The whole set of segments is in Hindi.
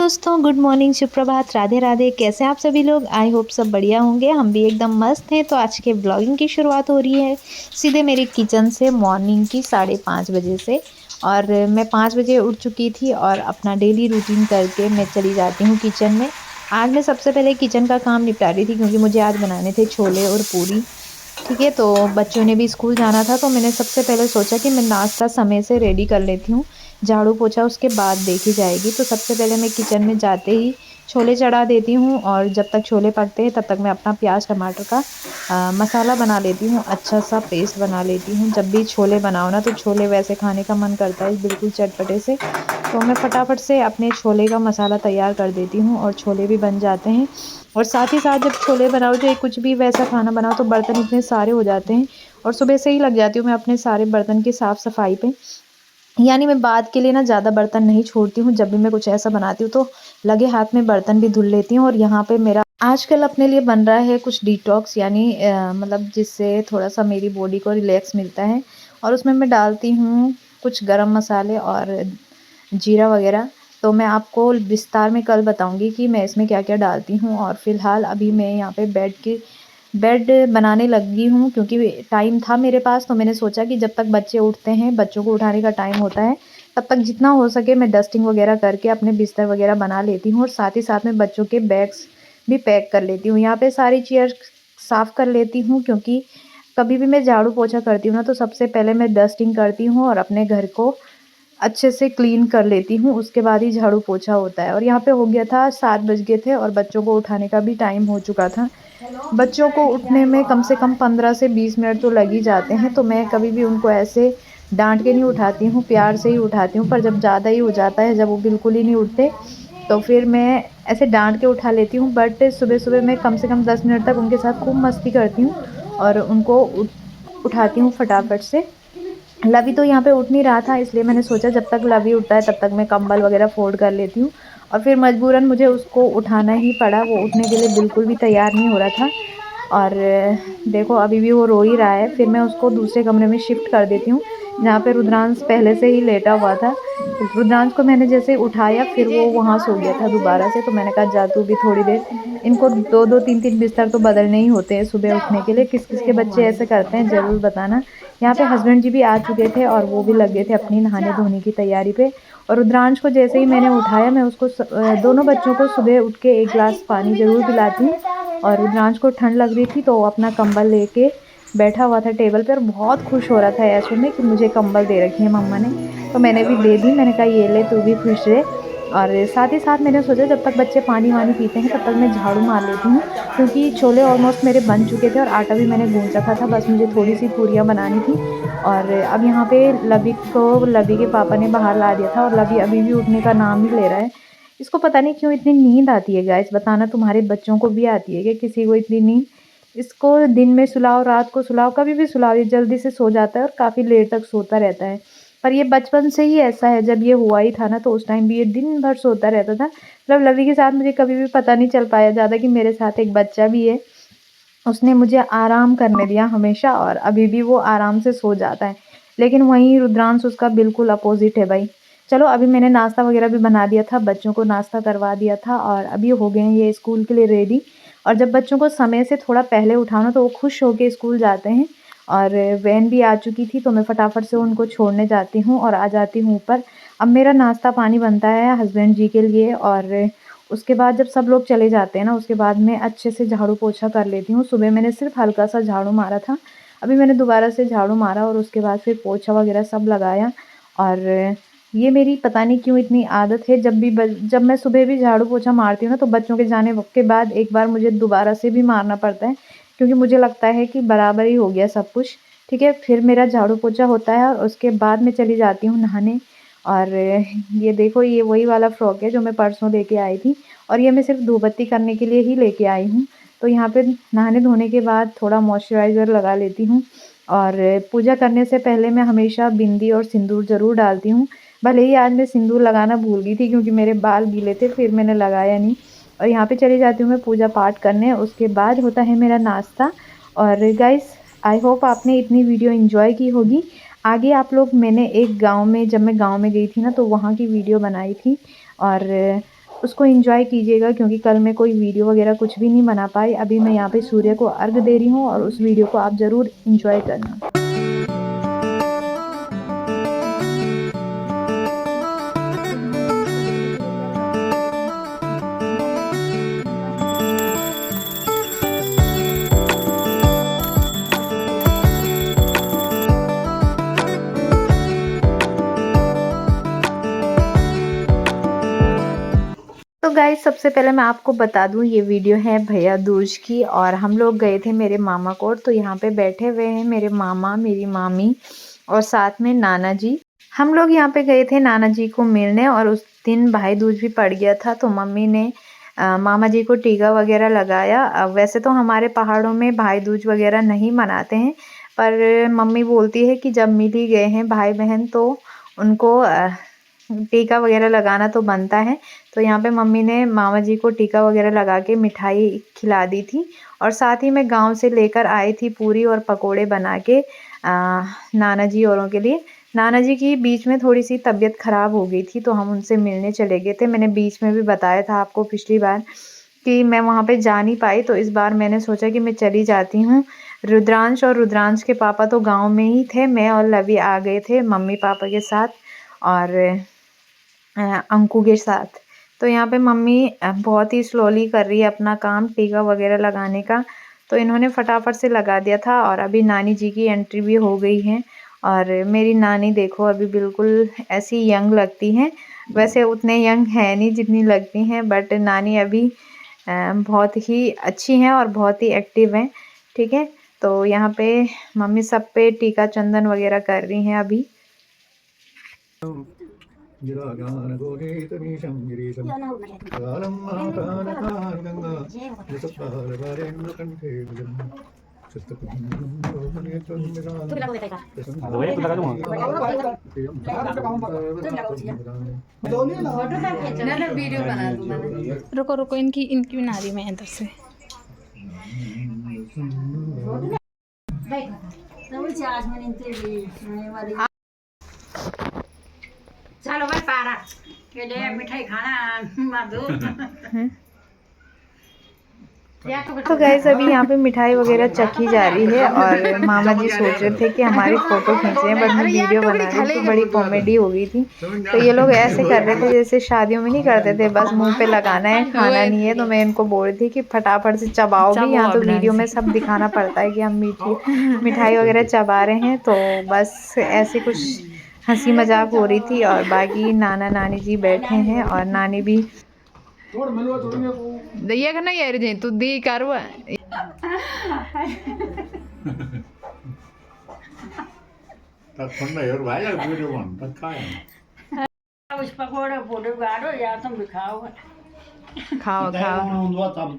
दोस्तों, गुड मॉर्निंग, सुप्रभात, राधे राधे। कैसे हैं आप सभी लोग? आई होप सब बढ़िया होंगे। हम भी एकदम मस्त हैं। तो आज के ब्लॉगिंग की शुरुआत हो रही है सीधे मेरे किचन से, मॉर्निंग की 5:30 बजे से। और मैं 5 बजे उठ चुकी थी और अपना डेली रूटीन करके मैं चली जाती हूँ किचन में। आज मैं सबसे पहले किचन का काम निपटा रही थी क्योंकि मुझे आज बनाने थे छोले और पूरी। ठीक है, तो बच्चों ने भी स्कूल जाना था, तो मैंने सबसे पहले सोचा कि मैं नाश्ता समय से रेडी कर लेती हूँ। झाड़ू पोछा उसके बाद देखी जाएगी। तो सबसे पहले मैं किचन में जाते ही छोले चढ़ा देती हूँ और जब तक छोले पकते हैं तब तक मैं अपना प्याज टमाटर का मसाला बना लेती हूँ। अच्छा सा पेस्ट बना लेती हूँ। जब भी छोले बनाओ ना तो छोले वैसे खाने का मन करता है, बिल्कुल चटपटे से। तो मैं फटाफट से अपने छोले का मसाला तैयार कर देती हूँ और छोले भी बन जाते हैं। और साथ ही साथ जब छोले बनाओ, जो कुछ भी वैसा खाना बनाओ, तो बर्तन इतने सारे हो जाते हैं और सुबह से ही लग जाती हूँ मैं अपने सारे बर्तन की साफ़ सफाई पे। यानी मैं बाद के लिए ना ज़्यादा बर्तन नहीं छोड़ती हूँ। जब भी मैं कुछ ऐसा बनाती हूँ तो लगे हाथ में बर्तन भी धुल लेती हूँ। और यहाँ पे मेरा आजकल अपने लिए बन रहा है कुछ डिटॉक्स, यानी मतलब जिससे थोड़ा सा मेरी बॉडी को रिलैक्स मिलता है। और उसमें मैं डालती हूँ कुछ गरम मसाले और जीरा वगैरह। तो मैं आपको विस्तार में कल बताऊंगी कि मैं इसमें क्या क्या डालती हूँ। और फ़िलहाल अभी मैं यहाँ पे बेड बनाने लगी हूँ क्योंकि टाइम था मेरे पास। तो मैंने सोचा कि जब तक बच्चे उठते हैं, बच्चों को उठाने का टाइम होता है, तब तक जितना हो सके मैं डस्टिंग वगैरह करके अपने बिस्तर वगैरह बना लेती हूँ। और साथ ही साथ में बच्चों के बैग्स भी पैक कर लेती हूँ। यहाँ पे सारी चेयर साफ़ कर लेती हूँ क्योंकि कभी भी मैं झाड़ू पोछा करती हूँ ना तो सबसे पहले मैं डस्टिंग करती हूँ और अपने घर को अच्छे से क्लीन कर लेती हूँ, उसके बाद ही झाड़ू पोछा होता है। और यहाँ पे हो गया था 7 बज गए थे और बच्चों को उठाने का भी टाइम हो चुका था। बच्चों को उठने में कम से कम 15 से 20 मिनट तो लग ही जाते हैं। तो मैं कभी भी उनको ऐसे डांट के नहीं उठाती हूँ, प्यार से ही उठाती हूँ। पर जब ज़्यादा ही हो जाता है, जब वो बिल्कुल ही नहीं उठते, तो फिर मैं ऐसे डांट के उठा लेती हूँ। बट सुबह सुबह मैं कम से कम 10 मिनट तक उनके साथ खूब मस्ती करती हूँ और उनको उठाती हूँ फटाफट से। लवी तो यहाँ पे उठ नहीं रहा था, इसलिए मैंने सोचा जब तक लवी उठता है तब तक मैं कंबल वगैरह फोल्ड कर लेती हूँ। और फिर मजबूरन मुझे उसको उठाना ही पड़ा। वो उठने के लिए बिल्कुल भी तैयार नहीं हो रहा था। और देखो अभी भी वो रो ही रहा है। फिर मैं उसको दूसरे कमरे में शिफ्ट कर देती हूँ जहाँ पे रुद्रांश पहले से ही लेटा हुआ था। रुद्रांश को मैंने जैसे उठाया, फिर वो वहाँ सो गया था दोबारा से। तो मैंने कहा जा तू भी थोड़ी देर, इनको 2-2 3-3 बिस्तर तो बदलने ही होते हैं सुबह उठने के लिए। किस किस के बच्चे ऐसे करते हैं ज़रूर बताना। यहाँ पे हस्बैंड जी भी आ चुके थे और वो भी लगे थे अपनी नहाने धोने की तैयारी पे। और रुद्रांश को जैसे ही मैंने उठाया, मैं उसको दोनों बच्चों को सुबह उठ के एक गिलास पानी ज़रूर पिलाती हूँ। और रुद्रांश को ठंड लग रही थी तो वो अपना कंबल लेके बैठा हुआ था टेबल पर और बहुत खुश हो रहा था ऐसे में कि मुझे कंबल दे रखी है मम्मा ने। तो मैंने भी दे दी। मैंने कहा ये ले, तू भी खुश रहे। और साथ ही साथ मैंने सोचा जब तक बच्चे पानी वानी पीते हैं तब तक मैं झाड़ू मार लेती हूँ क्योंकि छोले ऑलमोस्ट मेरे बन चुके थे और आटा भी मैंने गूंथ रखा था। बस मुझे थोड़ी सी पूरियाँ बनानी थी। और अब यहाँ पे लवी के पापा ने बाहर ला दिया था और लवी अभी भी उठने का नाम नहीं ले रहा है। इसको पता नहीं क्यों इतनी नींद आती है गाइस। बताना तुम्हारे बच्चों को भी आती है कि किसी को इतनी नींद? इसको दिन में सुलाओ, रात को सुलाओ, कभी भी सुलाओ, ये जल्दी से सो जाता है और काफ़ी लेट तक सोता रहता है। पर ये बचपन से ही ऐसा है। जब ये हुआ ही था ना तो उस टाइम भी ये दिन भर सोता रहता था। मतलब लवी के साथ मुझे कभी भी पता नहीं चल पाया ज़्यादा कि मेरे साथ एक बच्चा भी है। उसने मुझे आराम करने दिया हमेशा और अभी भी वो आराम से सो जाता है। लेकिन वहीं रुद्रांश उसका बिल्कुल अपोजिट है भाई। चलो अभी मैंने नाश्ता वगैरह भी बना दिया था, बच्चों को नाश्ता करवा दिया था और अभी हो गए हैं ये स्कूल के लिए रेडी। और जब बच्चों को समय से थोड़ा पहले उठाओ ना तो वो खुश होकर स्कूल जाते हैं। और वैन भी आ चुकी थी तो मैं फटाफट से उनको छोड़ने जाती हूँ और आ जाती हूँ ऊपर। अब मेरा नाश्ता पानी बनता है हस्बैंड जी के लिए। और उसके बाद जब सब लोग चले जाते हैं ना, उसके बाद मैं अच्छे से झाड़ू पोछा कर लेती हूँ। सुबह मैंने सिर्फ हल्का सा झाड़ू मारा था, अभी मैंने दोबारा से झाड़ू मारा और उसके बाद फिर पोछा वगैरह सब लगाया। और ये मेरी पता नहीं क्यों इतनी आदत है, जब मैं सुबह भी झाड़ू पोछा मारती हूँ ना तो बच्चों के जाने के बाद एक बार मुझे दोबारा से भी मारना पड़ता है क्योंकि मुझे लगता है कि बराबर ही हो गया सब कुछ। ठीक है, फिर मेरा झाड़ू पोछा होता है और उसके बाद मैं चली जाती हूँ नहाने। और ये देखो, ये वही वाला फ्रॉक है जो मैं परसों लेके आई थी और ये मैं सिर्फ धूप बत्ती करने के लिए ही लेके आई हूँ। तो यहाँ पे नहाने धोने के बाद थोड़ा मॉइस्चराइज़र लगा लेती हूँ। और पूजा करने से पहले मैं हमेशा बिंदी और सिंदूर ज़रूर डालती हूँ। भले ही आज मैं सिंदूर लगाना भूल गई थी क्योंकि मेरे बाल गीले थे, फिर मैंने लगाया नहीं। और यहाँ पे चली जाती हूँ मैं पूजा पाठ करने, उसके बाद होता है मेरा नाश्ता। और गाइस, आई होप आपने इतनी वीडियो एंजॉय की होगी। आगे आप लोग, मैंने एक गांव में, जब मैं गांव में गई थी ना तो वहाँ की वीडियो बनाई थी। और उसको एंजॉय कीजिएगा, क्योंकि कल मैं कोई वीडियो वगैरह कुछ भी नहीं बना पाई। अभी मैं यहाँ पे सूर्य को अर्घ दे रही हूँ और उस वीडियो को आप ज़रूर एंजॉय करना। तो गाइस, सबसे पहले मैं आपको बता दूं, ये वीडियो है भैया दूज की और हम लोग गए थे मेरे मामा कोट। तो यहाँ पे बैठे हुए हैं मेरे मामा, मेरी मामी और साथ में नाना जी। हम लोग यहाँ पे गए थे नाना जी को मिलने और उस दिन भाई दूज भी पड़ गया था, तो मम्मी ने मामा जी को टीका वगैरह लगाया। वैसे तो हमारे पहाड़ों में भाई दूज वगैरह नहीं मनाते हैं, पर मम्मी बोलती है कि जब मिल ही गए हैं भाई बहन तो उनको टीका वगैरह लगाना तो बनता है। तो यहाँ पे मम्मी ने मामा जी को टीका वगैरह लगा के मिठाई खिला दी थी और साथ ही मैं गांव से लेकर आई थी पूरी और पकोड़े बना के नाना जी औरों के लिए। नाना जी की बीच में थोड़ी सी तबीयत ख़राब हो गई थी, तो हम उनसे मिलने चले गए थे। मैंने बीच में भी बताया था आपको पिछली बार कि मैं वहाँ पे जा नहीं पाई, तो इस बार मैंने सोचा कि मैं चली जाती हूँ। रुद्रांश और रुद्रांश के पापा तो गाँव में ही थे, मैं और लवी आ गए थे मम्मी पापा के साथ और अंकु के साथ। तो यहाँ पे मम्मी बहुत ही स्लोली कर रही है अपना काम टीका वगैरह लगाने का, तो इन्होंने फटाफट से लगा दिया था और अभी नानी जी की एंट्री भी हो गई है। और मेरी नानी देखो अभी बिल्कुल ऐसी यंग लगती हैं, वैसे उतने यंग है नहीं जितनी लगती हैं, बट नानी अभी बहुत ही अच्छी हैं और बहुत ही एक्टिव हैं। ठीक है, तो यहाँ पे मम्मी सब पे टीका चंदन वगैरह कर रही हैं अभी। रुको रुको, इनकी बना रही मैं इधर से। चलो भाई पारा के लिए मिठाई खाना माधो। तो गाइस अभी यहाँ पे मिठाई वगैरह चखी जा रही है और मामा जी सोच रहे थे कि हमारी फोटो खींचे, बट मैं वीडियो बना रही थी, बड़ी कॉमेडी हो गई थी। तो ये लोग ऐसे कर रहे थे जैसे शादियों में नहीं करते थे, बस मुंह पे लगाना है, खाना नहीं है। तो मैं इनको बोल रही थी कि फटाफट से चबाओ भी, यहाँ तो वीडियो में सब दिखाना पड़ता है कि हम मिठाई वगैरह चबा रहे हैं। तो बस ऐसे कुछ हंसी मजाक हो रही थी और बाकी नाना नानी जी बैठे हैं और नानी भी दैया का नहीं यार जे तू दी करवा उस पकोड़े फोटो गाड़ो या तुम भी खाओ। खाओ खाओ।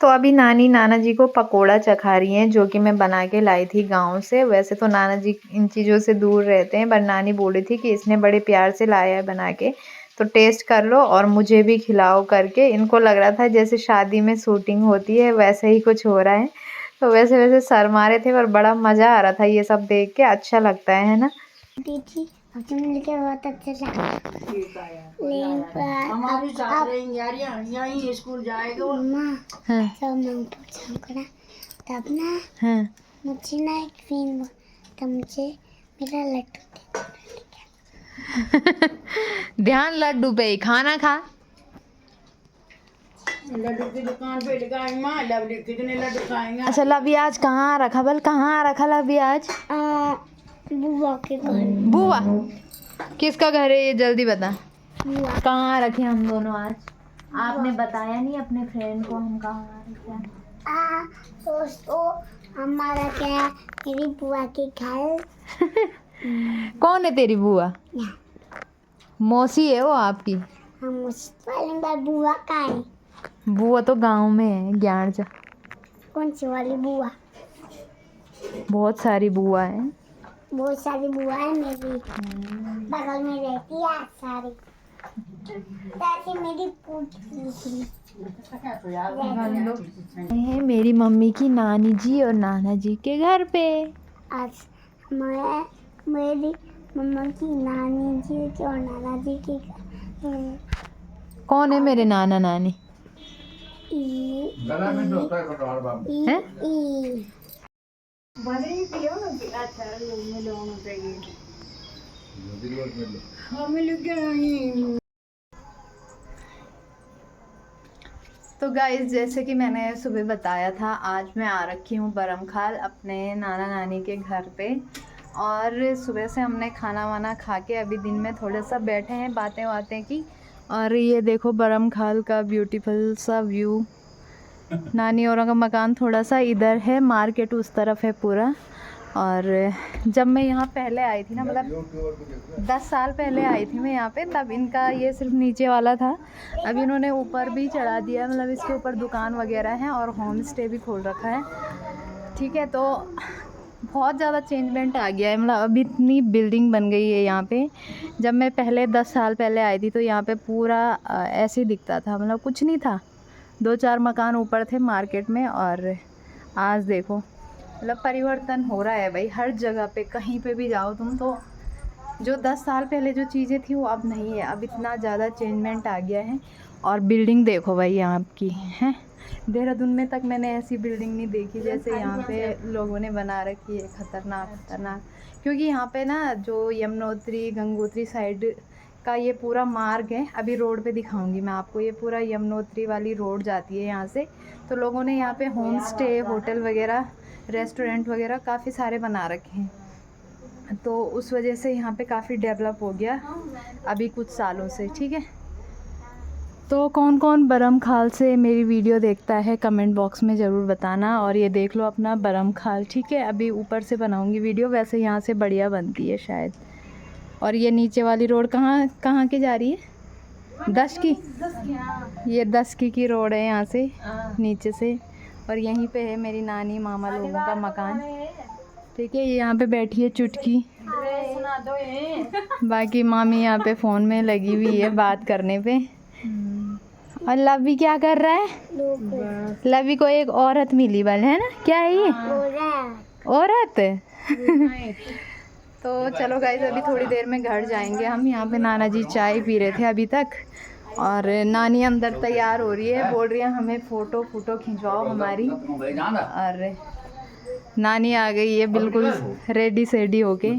तो अभी नानी नाना जी को पकोड़ा चखा रही हैं, जो कि मैं बना के लाई थी गांव से। वैसे तो नाना जी इन चीज़ों से दूर रहते हैं, पर नानी बोली थी कि इसने बड़े प्यार से लाया है बना के, तो टेस्ट कर लो और मुझे भी खिलाओ करके। इनको लग रहा था जैसे शादी में शूटिंग होती है वैसे ही कुछ हो रहा है, तो वैसे वैसे सर मारे थे और बड़ा मज़ा आ रहा था ये सब देख के, अच्छा लगता है ना। दीदी हमसे मिलकर बहुत अच्छा लगा। हमारी साथ रहेंगे यार, यहीं स्कूल जाएगा हाँ। तो मैं पूछा करा तब ना हाँ। मुझे ना एक फिल्म तब मुझे मेरा लड्डू ध्यान लड्डू पे, खाना खा। लड्डू की दुकान पे लगाएंगे माँ, लड्डू कितने लड्डू खाएंगे। अच्छा लवी आज कहाँ रखा, बल कहाँ रखा लवी आज? बुआ के घर। बुआ किसका घर है ये जल्दी बता। बुआ कहाँ रखे हम दोनों आज? आपने बताया नहीं अपने फ्रेंड को हम कहाँ रखे। दोस्तों हमारा क्या मेरी बुआ के घर। कौन है तेरी बुआ? मौसी है वो आपकी? हम उस वाली बार बुआ का है। बुआ तो गांव में है, ज्ञानजा। कौन सी वाली बुआ? बहुत सारी बुआ है। बहुत सारी बुआ है मेरी, बगल में रहती है सारी। जैसे मेरी पूछी है मेरी मम्मी की नानी जी और नाना जी के घर पे। आज मैं मेरी मम्मा की नानी जी के और नाना जी के घर कौन है मेरे नाना नानी? हैं? तो गाइस, जैसे कि मैंने सुबह बताया था, आज मैं आ रखी हूँ बरमखाल अपने नाना नानी के घर पे। और सुबह से हमने खाना वाना खा के अभी दिन में थोड़ा सा बैठे हैं, बातें वातें की। और ये देखो बरमखाल का ब्यूटीफुल सा व्यू। नानी औरों का मकान थोड़ा सा इधर है, मार्केट उस तरफ है पूरा। और जब मैं यहाँ पहले आई थी ना, मतलब 10 साल पहले आई थी मैं यहाँ पे, तब इनका ये सिर्फ नीचे वाला था। अभी इन्होंने ऊपर भी चढ़ा दिया, मतलब इसके ऊपर दुकान वगैरह है और होम स्टे भी खोल रखा है। ठीक है, तो बहुत ज़्यादा चेंजमेंट आ गया है, मतलब अभी इतनी बिल्डिंग बन गई है यहाँ पे। जब मैं पहले 10 साल पहले आई थी तो यहाँ पे पूरा ऐसे ही दिखता था, मतलब कुछ नहीं था, 2-4 मकान ऊपर थे मार्केट में। और आज देखो, मतलब परिवर्तन हो रहा है भाई हर जगह पे, कहीं पे भी जाओ तुम तो जो 10 साल पहले जो चीज़ें थी वो अब नहीं है, अब इतना ज़्यादा चेंजमेंट आ गया है। और बिल्डिंग देखो भाई यहाँ की है, देहरादून में तक मैंने ऐसी बिल्डिंग नहीं देखी जैसे यहाँ पे लोगों ने बना रखी है। खतरनाक, क्योंकि यहाँ पे ना जो यमुनोत्री गंगोत्री साइड का ये पूरा मार्ग है, अभी रोड पे दिखाऊंगी मैं आपको, ये पूरा यमुनोत्री वाली रोड जाती है यहाँ से। तो लोगों ने यहाँ पे होम स्टे, होटल वगैरह, रेस्टोरेंट वगैरह काफ़ी सारे बना रखे हैं। तो उस वजह से यहाँ पे काफ़ी डेवलप हो गया अभी कुछ सालों से। ठीक है, तो कौन कौन बरमखाल से मेरी वीडियो देखता है कमेंट बॉक्स में ज़रूर बताना। और ये देख लो अपना बरमखाल। ठीक है, अभी ऊपर से बनाऊंगी वीडियो, वैसे यहाँ से बढ़िया बनती है शायद। और ये नीचे वाली रोड कहाँ की जा रही है? 10 की, ये 10 की रोड है यहाँ से नीचे से। और यहीं पे है मेरी नानी मामा लोगों का मकान। ठीक है, ये यहाँ पे बैठी है चुटकी, बाकी मामी यहाँ पे फ़ोन में लगी हुई है बात करने पे। और लवी क्या कर रहा है? लवी को एक औरत मिली बल है ना, क्या है ये? औरत। तो चलो गाइस, अभी थोड़ी देर में घर जाएंगे हम। यहाँ पे नाना जी चाय पी रहे थे अभी तक, और नानी अंदर तैयार हो रही है, बोल रही है हमें फ़ोटो खिंचवाओ हमारी। और नानी आ गई है बिल्कुल रेडी सेडी होके। हाँ,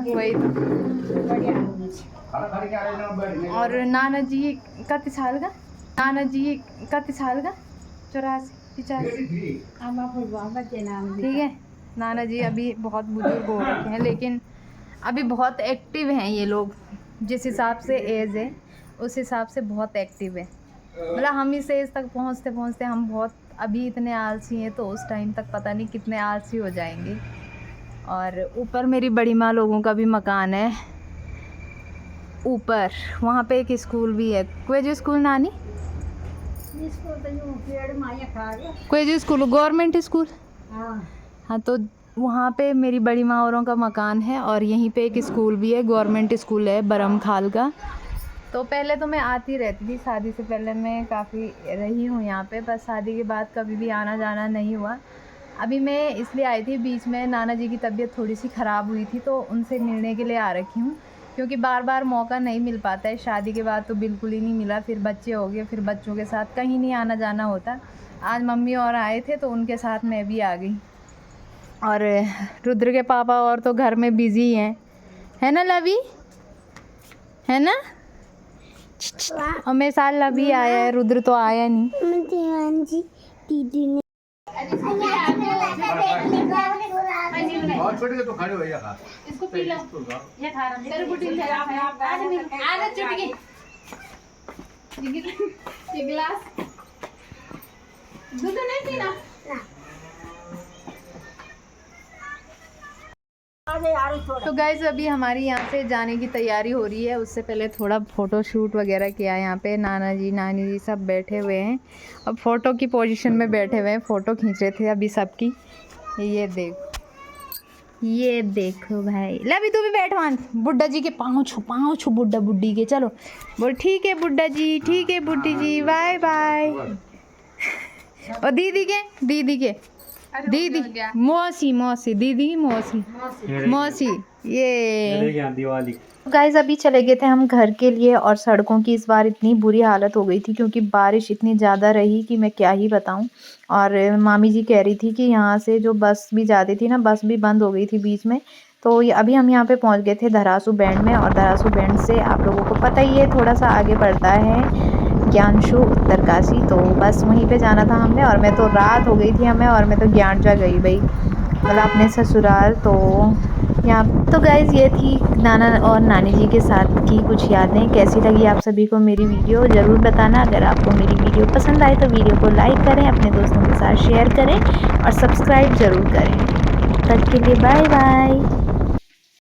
वही तो। और नाना जी कति साल का? 84-85। ठीक है, नाना जी अभी बहुत बुजुर्ग हो रखे हैं, लेकिन अभी बहुत एक्टिव हैं ये लोग। जिस हिसाब से एज है उस हिसाब से बहुत एक्टिव है। मतलब हम इस एज तक पहुँचते हम बहुत अभी इतने आलसी हैं, तो उस टाइम तक पता नहीं कितने आलसी हो जाएंगे। और ऊपर मेरी बड़ी माँ लोगों का भी मकान है ऊपर, वहाँ पे एक स्कूल भी है। क्वेजो स्कूल नानी? क्वेजो स्कूल गवर्नमेंट स्कूल। हाँ, तो वहाँ पे मेरी बड़ी माँ औरों का मकान है, और यहीं पे एक स्कूल भी है, गवर्नमेंट स्कूल है बरमखाल का। तो पहले तो मैं आती रहती थी, शादी से पहले मैं काफ़ी रही हूँ यहाँ पे, बस शादी के बाद कभी भी आना जाना नहीं हुआ। अभी मैं इसलिए आई थी, बीच में नाना जी की तबीयत थोड़ी सी ख़राब हुई थी, तो उनसे मिलने के लिए आ रखी हूँ, क्योंकि बार बार मौका नहीं मिल पाता है। शादी के बाद तो बिल्कुल ही नहीं मिला, फिर बच्चे हो गए, फिर बच्चों के साथ कहीं नहीं आना जाना होता। आज मम्मी और आए थे तो उनके साथ मैं भी आ गई। और रुद्र के पापा और तो घर में बिज़ी हैं, है ना लवी? है ना? और मेरे साथ लवी आया है, रुद्र तो आया नहीं। दीदी ने और छोटे के तो खड़े हो जा। इसको पी लो, ये खा रहा तेरे बुटीन ले आ चुटकी, ये गिलास दूध नहीं पीना। तो गाइस, अभी हमारी यहाँ से जाने की तैयारी हो रही है। उससे पहले थोड़ा फ़ोटो शूट वगैरह किया। यहाँ पे नाना जी नानी जी सब बैठे हुए हैं, अब फ़ोटो की पोजीशन में बैठे हुए हैं, फ़ोटो खींच रहे थे अभी सबकी। ये देखो भाई, लवी तू भी बैठ मान, बुड्ढा जी के पाँव छू बुड्ढा बुड्ढी के। चलो बोल ठीक है बुड्ढा जी, ठीक है बुड्ढी जी, बाय बाय। और दीदी के दीदी मौसी मौसी दीदी मौसी मौसी ये दिवाली गाइस अभी चले गए थे हम घर के लिए और सड़कों की इस बार इतनी बुरी हालत हो गई थी क्योंकि बारिश इतनी ज़्यादा रही कि मैं क्या ही बताऊं। और मामी जी कह रही थी कि यहाँ से जो बस भी जाती थी ना, बस भी बंद हो गई थी बीच में। तो अभी हम यहाँ पे पहुँच गए थे धरासू बैंड में, और धरासू बैंड से आप लोगों को पता ही है थोड़ा सा आगे पड़ता है ज्ञानशु उत्तरकाशी। तो बस वहीं पे जाना था हमने, और मैं तो रात हो गई थी हमें, और मैं तो ज्ञान जा गई भाई, मतलब अपने ससुराल। तो यहाँ तो गाइज़ ये थी नाना और नानी जी के साथ की कुछ यादें। कैसी लगी आप सभी को मेरी वीडियो ज़रूर बताना। अगर आपको मेरी वीडियो पसंद आए तो वीडियो को लाइक करें, अपने दोस्तों के साथ शेयर करें और सब्सक्राइब ज़रूर करें। तब तक के लिए बाय बाय।